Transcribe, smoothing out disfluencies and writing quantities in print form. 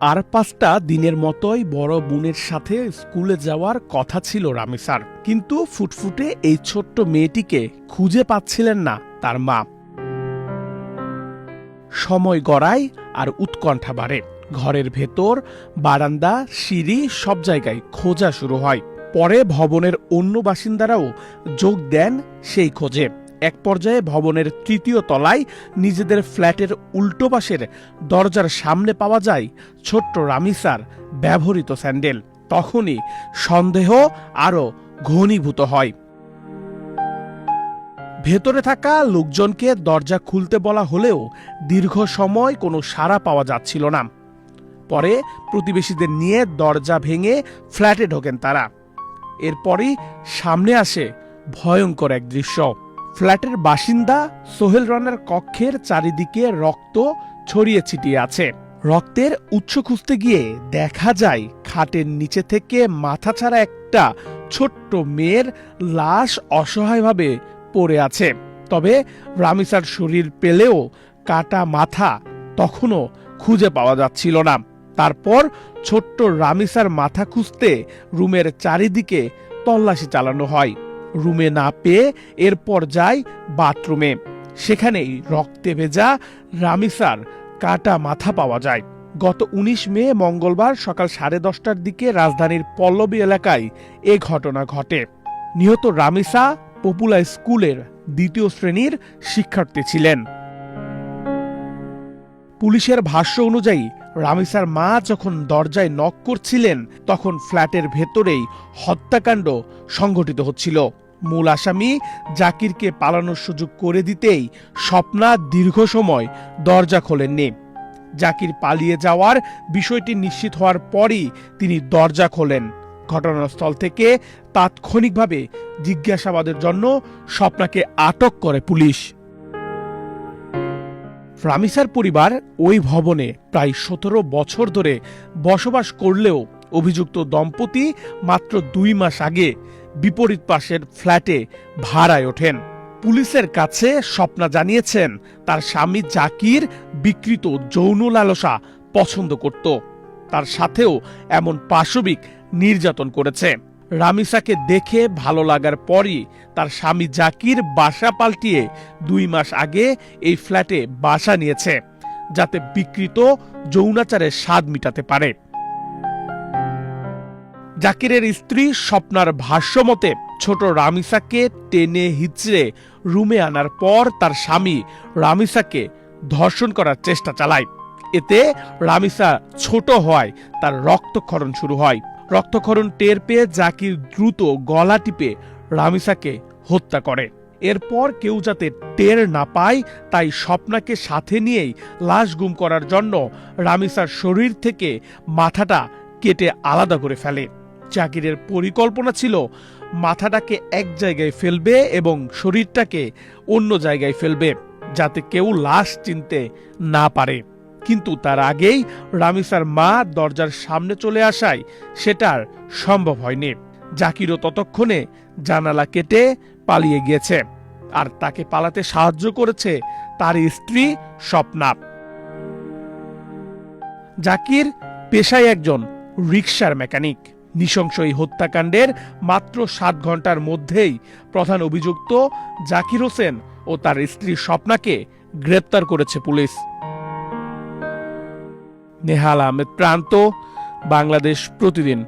আর 5টা দিনের মতোই বড় বোনের সাথে স্কুলে যাওয়ার কথা ছিল রামিসার, কিন্তু ফুটফুটে এই ছোট্ট মেয়েটিকে খুঁজে পাচ্ছিলেন না তার মা। সময় গড়ায় আর উৎকণ্ঠা বাড়ে। ঘরের ভেতর, বারান্দা, সিঁড়ি সব জায়গায় খোঁজা শুরু হয়। পরে ভবনের অন্য বাসিন্দারাও যোগ দেন সেই খোঁজে। এক পর্যায়ে ভবনের 3য় তলায় নিজেদের ফ্ল্যাটের উল্টো পাশের দরজার সামনে পাওয়া যায় ছোট্ট রামিসার ব্যবহৃত স্যান্ডেল। তখনই সন্দেহ আরও ঘনীভূত হয়। ভেতরে থাকা লোকজনকে দরজা খুলতে বলা হলেও দীর্ঘ সময় কোনো সাড়া পাওয়া যাচ্ছিল না। পরে প্রতিবেশীদের নিয়ে দরজা ভেঙে ফ্ল্যাটে ঢোকেন তারা। এরপরই সামনে আসে ভয়ঙ্কর এক দৃশ্য। ফ্ল্যাটের বাসিন্দা সোহেল রানার কক্ষের চারিদিকে রক্ত ছড়িয়ে ছিটিয়ে আছে। রক্তের উৎস খুঁজতে গিয়ে দেখা যায় খাটের নিচে থেকে মাথা ছাড়া একটা ছোট্ট মেয়ের লাশ অসহায়ভাবে পড়ে আছে। তবে রামিসার শরীর পেলেও কাটা মাথা তখনও খুঁজে পাওয়া যাচ্ছিল না। তারপর ছোট্ট রামিসার মাথা খুঁজতে রুমের চারিদিকে তল্লাশি চালানো হয়। রুমে না পেয়ে এরপর যায় বাথরুমে। সেখানেই রক্তে ভেজা রামিসার কাটা মাথা পাওয়া যায়। গত 19 মে মঙ্গলবার সকাল 10:30টার দিকে রাজধানীর পল্লবী এলাকায় এ ঘটনা ঘটে। নিহত রামিসা পপুলার স্কুলের 2য় শ্রেণীর শিক্ষার্থী ছিলেন। পুলিশের ভাষ্য অনুযায়ী রামিসার মা যখন দরজায় নক করছিলেন তখন ফ্ল্যাটের ভেতরেই হত্যাকাণ্ড সংঘটিত হচ্ছিল। মূল আসামি জাকিরকে পালানোর সুযোগ করে দিতেই স্বপ্না দীর্ঘ সময় দরজা খোলেননি। জাকির পালিয়ে যাওয়ার বিষয়টি নিশ্চিত হওয়ার পরই তিনি দরজা খোলেন। ঘটনাস্থল থেকে তাৎক্ষণিকভাবে জিজ্ঞাসাবাদের জন্য স্বপ্নাকে আটক করে পুলিশ। রামিসার পরিবার ওই ভবনে প্রায় 17 বছর ধরে বসবাস করলেও অভিযুক্ত দম্পতি মাত্র 2 মাস আগে বিপরীত পাশের ফ্ল্যাটে ভাড়ায় ওঠেন। পুলিশের কাছে স্বপ্না জানিয়েছেন তার স্বামী জাকির বিকৃত যৌন লালসা পছন্দ করত। তার সাথেও এমন পাশবিক নির্যাতন করেছে। রামিসাকে দেখে ভালো লাগার পরই তার স্বামী জাকির বাসা পাল্টিয়ে 2 মাস আগে এই ফ্ল্যাটে বাসা নিয়েছে, যাতে বিকৃত যৌনাচারের স্বাদ মিটাতে পারে। জাকিরের স্ত্রী স্বপ্নার ভাষ্য মতে ছোট রামিসাকে টেনে হিচড়ে রুমে আনার পর তার স্বামী রামিসাকে ধর্ষণ করার চেষ্টা চালায়। এতে রামিসা ছোট হওয়ায় তার রক্তক্ষরণ শুরু হয়। রক্তক্ষরণ টের পেয়ে জাকির দ্রুত গলা টিপে রামিসাকে হত্যা করে। এরপর কেউ যাতে টের না পায় তাই স্বপ্নাকে সাথে নিয়েই লাশ গুম করার জন্য রামিসার শরীর থেকে মাথাটা কেটে আলাদা করে ফেলে। জাকিরের পরিকল্পনা ছিল মাথাটাকে এক জায়গায় ফেলবে এবং শরীরটাকে অন্য জায়গায় ফেলবে, যাতে কেউ লাশ চিনতে না পারে। কিন্তু তার আগেই রামিসার মা দরজার সামনে চলে আসায় সেটার সম্ভব হয়নি। জাকিরও ততক্ষণে জানালা কেটে পালিয়ে গিয়েছে, আর তাকে পালাতে সাহায্য করেছে তার স্ত্রী স্বপ্না। জাকির পেশায় একজন রিকশার মেকানিক। নৃশংস এই হত্যাকাণ্ডের মাত্র 7 ঘন্টার মধ্যেই প্রধান অভিযুক্ত জাকির হোসেন ও তার স্ত্রী স্বপ্নাকে গ্রেপ্তার করেছে পুলিশ। নেহাল আহমেদ প্রান্ত, বাংলাদেশ প্রতিদিন।